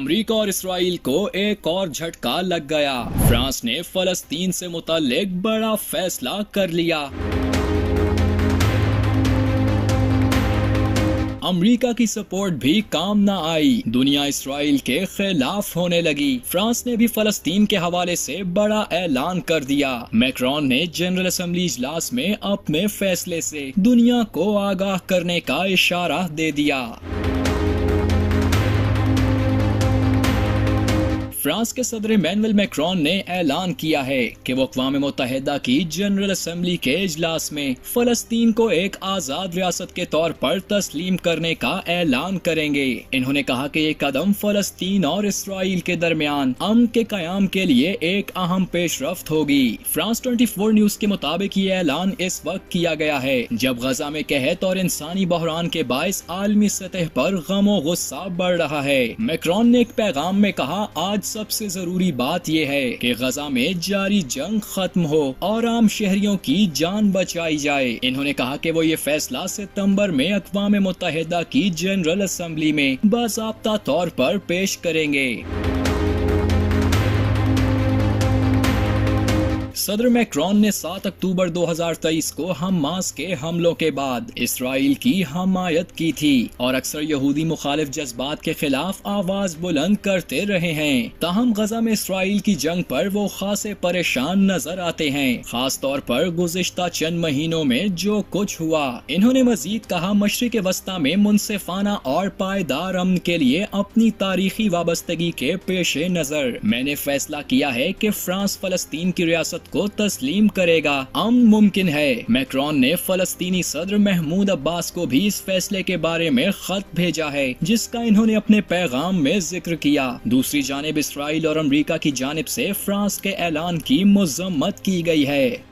America और Israel को एक और झटका लग गया। फ्रांस ने फलस्तीन से मुताल्लिक बड़ा फैसला कर लिया। अमेरिका की सपोर्ट भी काम न आई, दुनिया इसराइल के खिलाफ होने लगी। फ्रांस ने भी फलस्तीन के हवाले से बड़ा ऐलान कर दिया। मैक्रोन ने जनरल असेंबली इजलास में अपने फैसले से दुनिया को आगाह करने का इशारा दे दिया। फ्रांस के सदर इमैनुअल मैक्रोन ने ऐलान किया है कि वो अक़वाम मुत्तहिदा की जनरल असेंबली के इजलास में फलस्तीन को एक आज़ाद रियासत के तौर पर तस्लीम करने का ऐलान करेंगे। इन्होंने कहा कि ये कदम फलस्तीन और इसराइल के दरमियान अमन के क़याम के लिए एक अहम पेशरफ्त होगी। फ्रांस 24 न्यूज के मुताबिक ये ऐलान इस वक्त किया गया है जब गजा में कहत और इंसानी बहरान के बायस आलमी सतह पर गम और गुस्सा बढ़ रहा है। मैक्रोन ने एक पैगाम में कहा, आज सबसे जरूरी बात यह है कि गजा में जारी जंग खत्म हो और आम शहरियों की जान बचाई जाए। इन्होंने कहा कि वो ये फैसला सितंबर में अक़वाम मुत्तहिदा की जनरल असेंबली में बाज़ाब्ता तौर पर पेश करेंगे। सदर मैक्रोन ने 7 अक्टूबर 2023 को हमास के हमलों के बाद इसराइल की हमायत की थी और अक्सर यहूदी मुखालिफ जज्बात के खिलाफ आवाज बुलंद करते रहे हैं। ताहम गजा में इसराइल की जंग पर वो खासे परेशान नजर आते हैं, खास तौर पर गुज़िश्ता चंद महीनों में जो कुछ हुआ। इन्होंने मजीद कहा, मशरिक़ वस्ता में मुनसिफाना और पायदार अमन के लिए अपनी तारीखी वाबस्तगी के पेश नजर मैंने फैसला किया है कि फ्रांस फलस्तीन की रियासत को तस्लीम करेगा। अमन मुमकिन है। मैक्रोन ने फलस्तीनी सदर महमूद अब्बास को भी इस फैसले के बारे में खत भेजा है, जिसका इन्होंने अपने पैगाम में जिक्र किया। दूसरी जानिब इसराइल और अमेरिका की जानिब से फ्रांस के ऐलान की मज़म्मत की गई है।